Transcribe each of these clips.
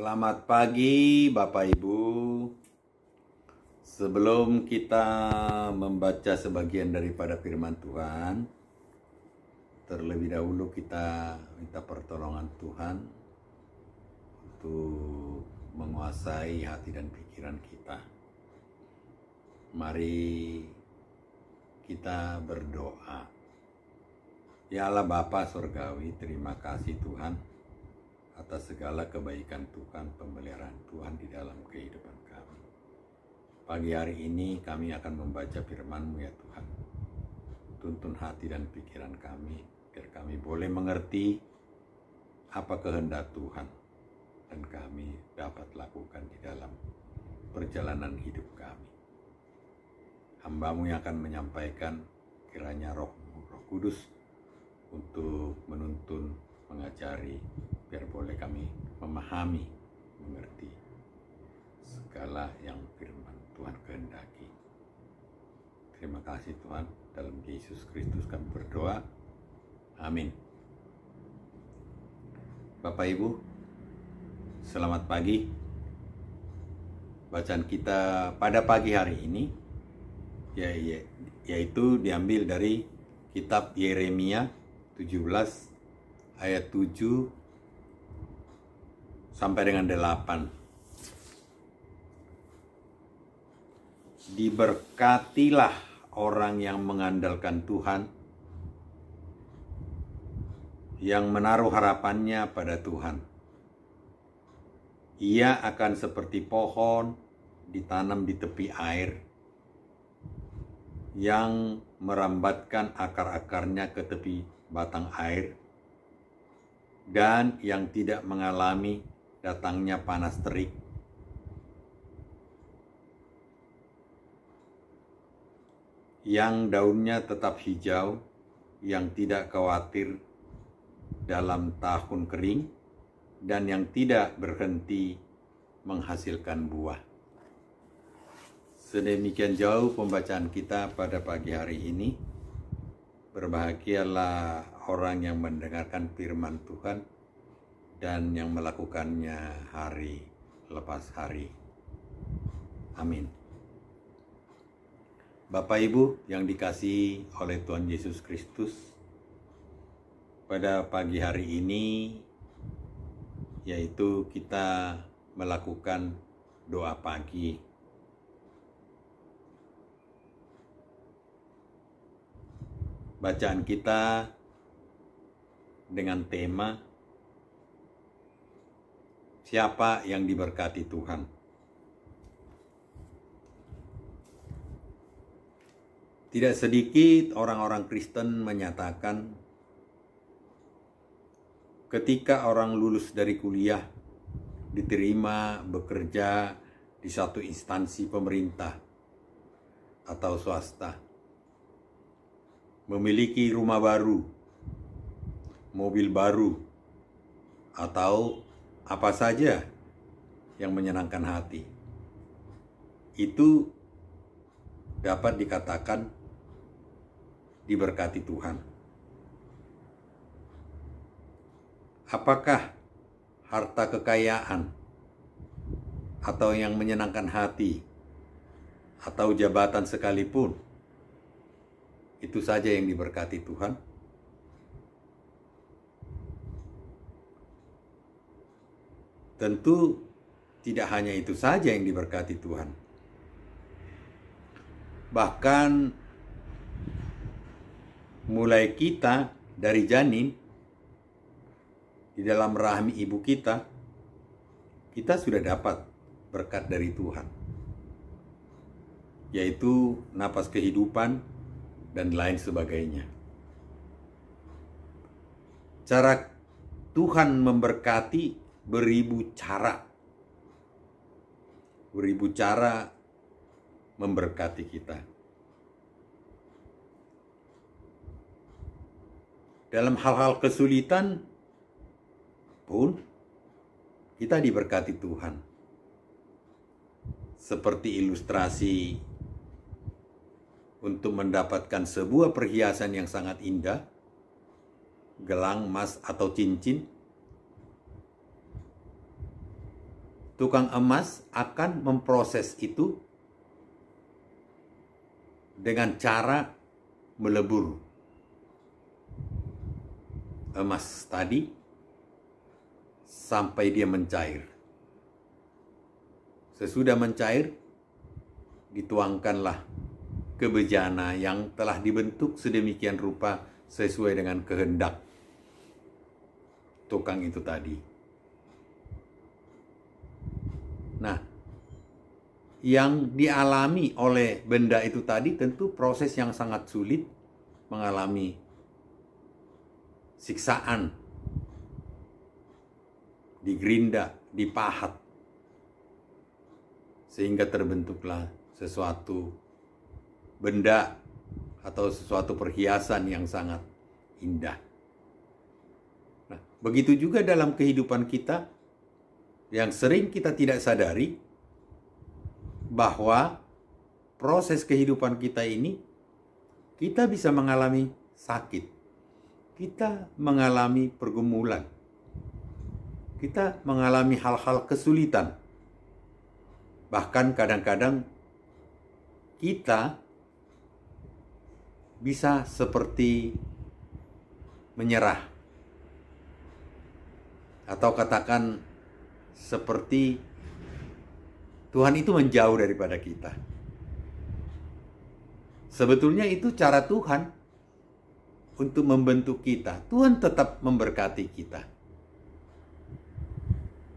Selamat pagi Bapak Ibu. Sebelum kita membaca sebagian daripada firman Tuhan, terlebih dahulu kita minta pertolongan Tuhan untuk menguasai hati dan pikiran kita. Mari kita berdoa. Ya Allah Bapa Surgawi, terima kasih Tuhan atas segala kebaikan Tuhan, pemeliharaan Tuhan di dalam kehidupan kami. Pagi hari ini kami akan membaca firman-Mu ya Tuhan. Tuntun hati dan pikiran kami, biar kami boleh mengerti apa kehendak Tuhan, dan kami dapat lakukan di dalam perjalanan hidup kami. Hamba-Mu yang akan menyampaikan, kiranya Roh Kudus untuk menuntun, mengajari, biar boleh kami memahami, mengerti segala yang firman Tuhan kehendaki. Terima kasih Tuhan, dalam Yesus Kristus kami berdoa. Amin. Bapak Ibu, selamat pagi. Bacaan kita pada pagi hari ini yaitu diambil dari kitab Yeremia 17 ayat 7 sampai dengan 8. Diberkatilah orang yang mengandalkan Tuhan, yang menaruh harapannya pada Tuhan. Ia akan seperti pohon ditanam di tepi air, yang merambatkan akar-akarnya ke tepi batang air, dan yang tidak mengalami datangnya panas terik. Yang daunnya tetap hijau, yang tidak khawatir dalam tahun kering, dan yang tidak berhenti menghasilkan buah. Sedemikian jauh pembacaan kita pada pagi hari ini. Berbahagialah orang yang mendengarkan firman Tuhan dan yang melakukannya hari lepas hari. Amin. Bapak Ibu yang dikasihi oleh Tuhan Yesus Kristus, pada pagi hari ini yaitu kita melakukan doa pagi. Bacaan kita dengan tema siapa yang diberkati Tuhan. Tidak sedikit orang-orang Kristen menyatakan ketika orang lulus dari kuliah, diterima bekerja di satu instansi pemerintah atau swasta, memiliki rumah baru, mobil baru, atau apa saja yang menyenangkan hati, itu dapat dikatakan diberkati Tuhan. Apakah harta kekayaan atau yang menyenangkan hati atau jabatan sekalipun itu saja yang diberkati Tuhan? Tentu tidak hanya itu saja yang diberkati Tuhan. Bahkan mulai kita dari janin di dalam rahim ibu kita sudah dapat berkat dari Tuhan, yaitu napas kehidupan dan lain sebagainya. Cara Tuhan memberkati beribu cara. Beribu cara memberkati kita. Dalam hal-hal kesulitan pun kita diberkati Tuhan. Seperti ilustrasi untuk mendapatkan sebuah perhiasan yang sangat indah, gelang, emas, atau cincin, tukang emas akan memproses itu dengan cara melebur emas tadi sampai dia mencair. Sesudah mencair, dituangkanlah ke bejana yang telah dibentuk sedemikian rupa sesuai dengan kehendak tukang itu tadi. Nah, yang dialami oleh benda itu tadi tentu proses yang sangat sulit, mengalami siksaan, digerinda, dipahat, sehingga terbentuklah sesuatu benda atau sesuatu perhiasan yang sangat indah. Nah, begitu juga dalam kehidupan kita yang sering kita tidak sadari bahwa proses kehidupan kita ini kita bisa mengalami sakit, kita mengalami pergumulan, kita mengalami hal-hal kesulitan. Bahkan kadang-kadang kita bisa seperti menyerah, atau katakan seperti Tuhan itu menjauh daripada kita. Sebetulnya itu cara Tuhan untuk membentuk kita. Tuhan tetap memberkati kita.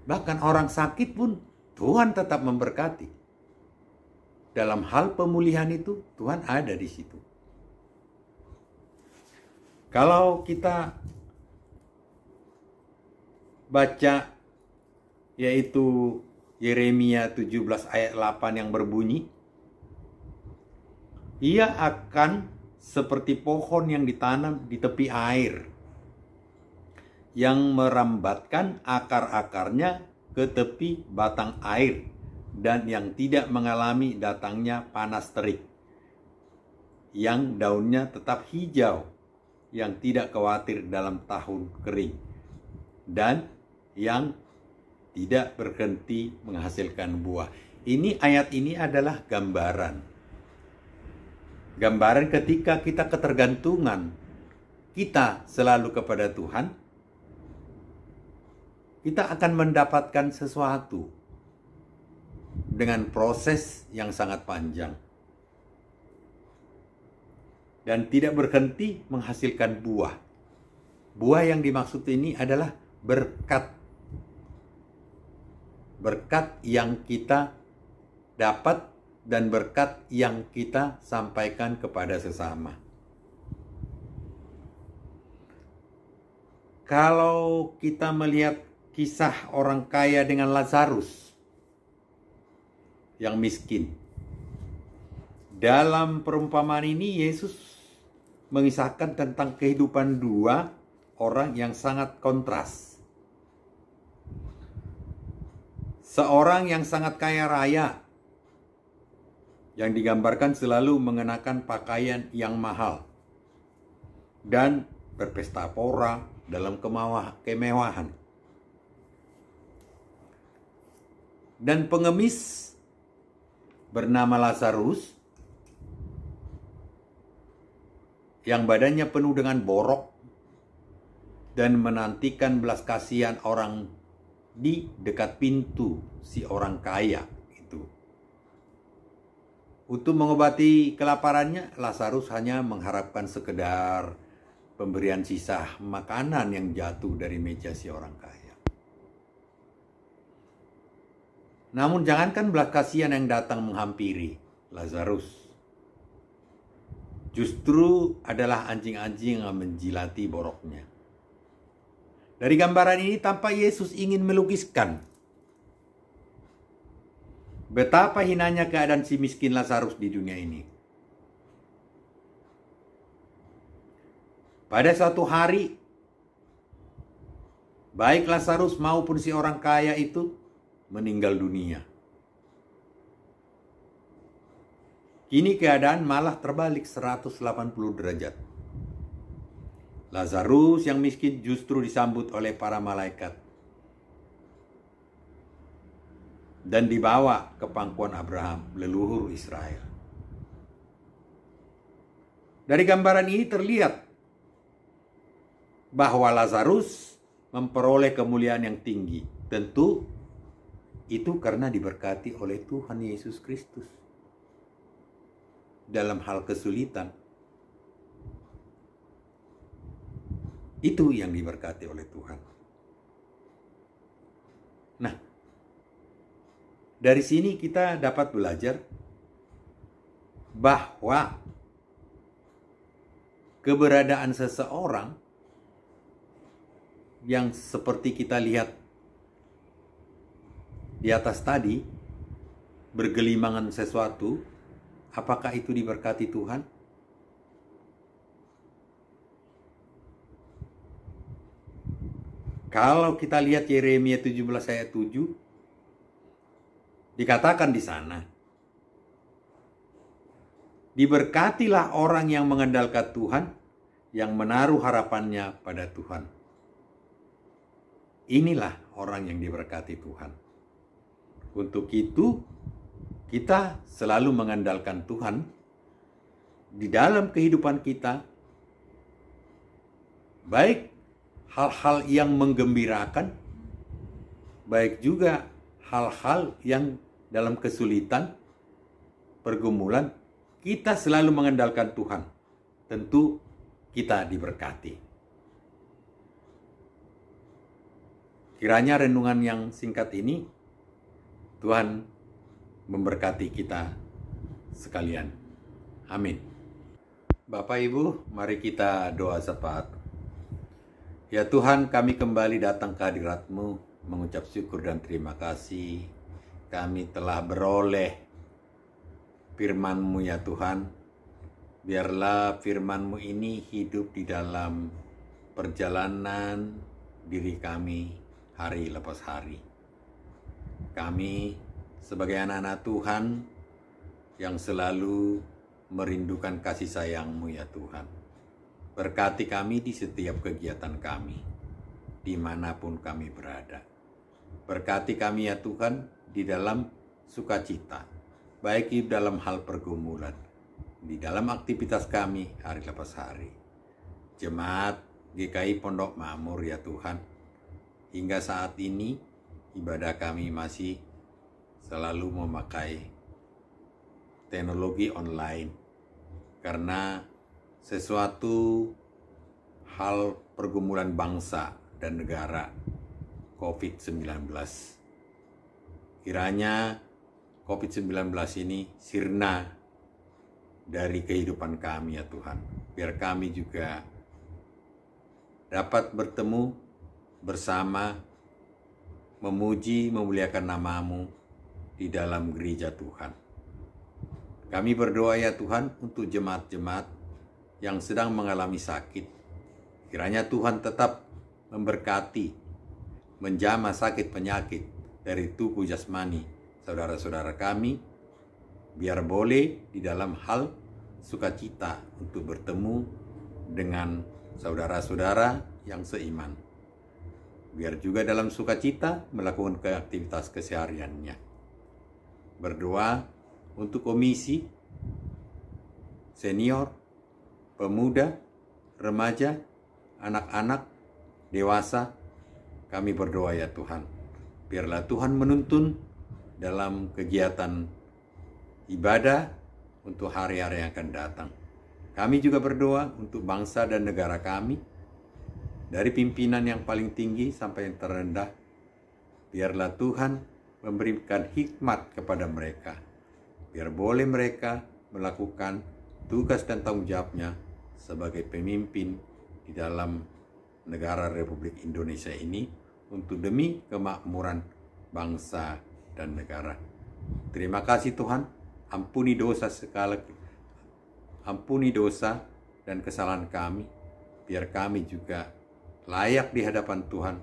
Bahkan orang sakit pun Tuhan tetap memberkati. Dalam hal pemulihan itu Tuhan ada di situ. Kalau kita baca yaitu Yeremia 17 ayat 8 yang berbunyi, ia akan seperti pohon yang ditanam di tepi air, yang merambatkan akar-akarnya ke tepi batang air, dan yang tidak mengalami datangnya panas terik, yang daunnya tetap hijau, yang tidak khawatir dalam tahun kering, dan yang tidak berhenti menghasilkan buah. Ayat ini adalah gambaran. Gambaran ketika kita ketergantungan kita selalu kepada Tuhan, kita akan mendapatkan sesuatu dengan proses yang sangat panjang dan tidak berhenti menghasilkan buah. Buah yang dimaksud ini adalah berkat. Berkat yang kita dapat dan berkat yang kita sampaikan kepada sesama. Kalau kita melihat kisah orang kaya dengan Lazarus yang miskin, dalam perumpamaan ini Yesus mengisahkan tentang kehidupan dua orang yang sangat kontras. Seorang yang sangat kaya raya, yang digambarkan selalu mengenakan pakaian yang mahal dan berpesta pora dalam kemewahan. Dan pengemis bernama Lazarus, yang badannya penuh dengan borok dan menantikan belas kasihan orang di dekat pintu si orang kaya itu. Untuk mengobati kelaparannya, Lazarus hanya mengharapkan sekedar pemberian sisa makanan yang jatuh dari meja si orang kaya. Namun jangankan belas kasihan yang datang menghampiri Lazarus, justru adalah anjing-anjing yang menjilati boroknya. Dari gambaran ini tampak Yesus ingin melukiskan betapa hinanya keadaan si miskin Lazarus di dunia ini. Pada suatu hari, baik Lazarus maupun si orang kaya itu meninggal dunia. Kini keadaan malah terbalik 180 derajat. Lazarus yang miskin justru disambut oleh para malaikat. dan dibawa ke pangkuan Abraham, leluhur Israel. Dari gambaran ini terlihat bahwa Lazarus memperoleh kemuliaan yang tinggi. Tentu itu karena diberkati oleh Tuhan Yesus Kristus. Dalam hal kesulitan, itu yang diberkati oleh Tuhan. Nah, dari sini kita dapat belajar bahwa keberadaan seseorang yang seperti kita lihat di atas tadi, bergelimangan sesuatu, apakah itu diberkati Tuhan? Kalau kita lihat Yeremia 17 ayat 7, dikatakan di sana, diberkatilah orang yang mengandalkan Tuhan, yang menaruh harapannya pada Tuhan. Inilah orang yang diberkati Tuhan. Untuk itu, kita selalu mengandalkan Tuhan di dalam kehidupan kita, baik hal-hal yang menggembirakan, baik juga hal-hal yang dalam kesulitan, pergumulan, kita selalu mengandalkan Tuhan. Tentu kita diberkati. Kiranya renungan yang singkat ini Tuhan memberkati kita sekalian. Amin. Bapak Ibu, mari kita doa syafaat. Ya Tuhan, kami kembali datang ke hadirat-Mu, mengucap syukur dan terima kasih. Kami telah beroleh firman-Mu ya Tuhan. Biarlah firman-Mu ini hidup di dalam perjalanan diri kami hari lepas hari. Kami sebagai anak-anak Tuhan yang selalu merindukan kasih sayang-Mu ya Tuhan. Berkati kami di setiap kegiatan kami, dimanapun kami berada. Berkati kami ya Tuhan di dalam sukacita, baik di dalam hal pergumulan, di dalam aktivitas kami hari lepas hari. Jemaat GKI Pondok Makmur ya Tuhan, hingga saat ini ibadah kami masih selalu memakai teknologi online karena sesuatu hal pergumulan bangsa dan negara COVID-19. Kiranya COVID-19 ini sirna dari kehidupan kami ya Tuhan. Biar kami juga dapat bertemu bersama, memuji, memuliakan nama-Mu di dalam gereja Tuhan. Kami berdoa ya Tuhan untuk jemaat-jemaat yang sedang mengalami sakit. Kiranya Tuhan tetap memberkati, menjamah sakit penyakit dari tubuh jasmani saudara-saudara kami, biar boleh di dalam hal sukacita untuk bertemu dengan saudara-saudara yang seiman. Biar juga dalam sukacita melakukan aktivitas kesehariannya. Berdoa untuk komisi, senior, pemuda, remaja, anak-anak, dewasa. Kami berdoa ya Tuhan. Biarlah Tuhan menuntun dalam kegiatan ibadah untuk hari-hari yang akan datang. Kami juga berdoa untuk bangsa dan negara kami, dari pimpinan yang paling tinggi sampai yang terendah. Biarlah Tuhan memberikan hikmat kepada mereka. Biar boleh mereka melakukan tugas dan tanggung jawabnya sebagai pemimpin di dalam negara Republik Indonesia ini untuk demi kemakmuran bangsa dan negara. Terima kasih Tuhan, ampuni dosa dan kesalahan kami, biar kami juga layak di hadapan Tuhan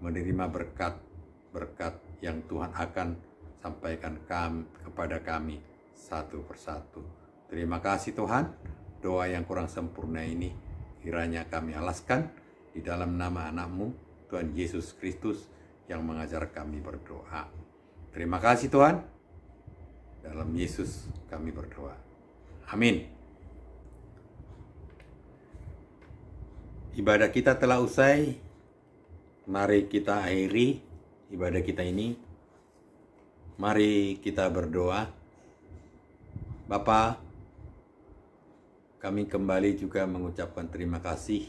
menerima berkat-berkat yang Tuhan akan sampaikan kepada kami satu persatu. Terima kasih Tuhan, doa yang kurang sempurna ini kiranya kami alaskan di dalam nama anak-Mu, Tuhan Yesus Kristus yang mengajar kami berdoa. Terima kasih Tuhan. Dalam Yesus kami berdoa. Amin. Ibadah kita telah usai. Mari kita akhiri ibadah kita ini. Mari kita berdoa. Bapa, kami kembali juga mengucapkan terima kasih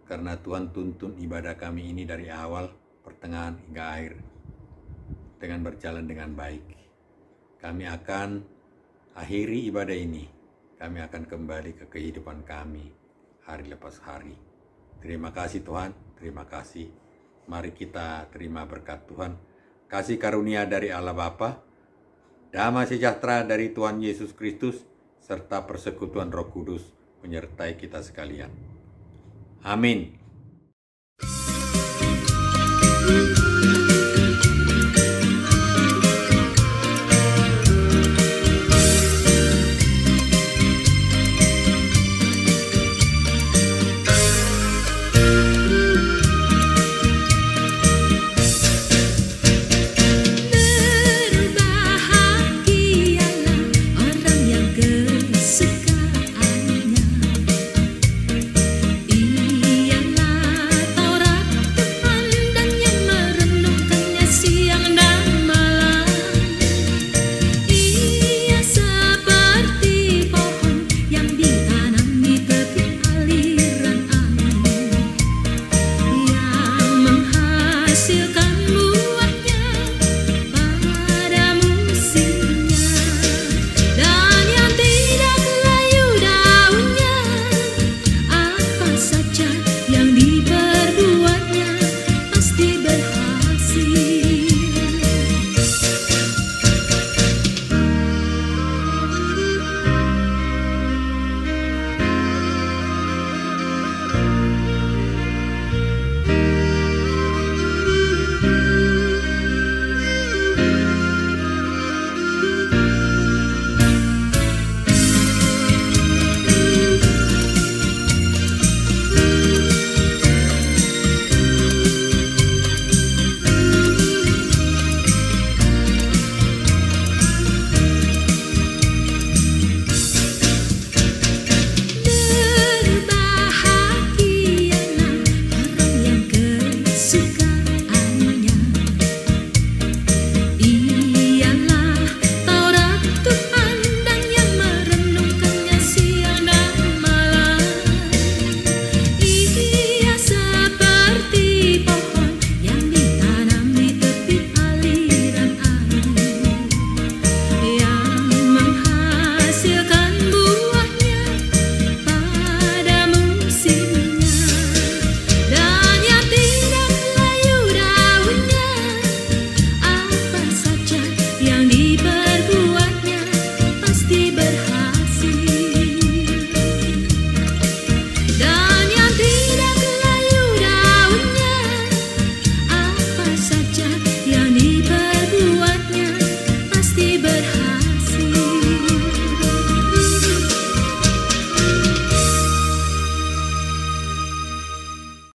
karena Tuhan tuntun ibadah kami ini dari awal, pertengahan hingga akhir dengan berjalan dengan baik. Kami akan akhiri ibadah ini. Kami akan kembali ke kehidupan kami hari lepas hari. Terima kasih Tuhan, terima kasih. Mari kita terima berkat Tuhan. Kasih karunia dari Allah Bapa, damai sejahtera dari Tuhan Yesus Kristus, serta persekutuan Roh Kudus menyertai kita sekalian. Amin.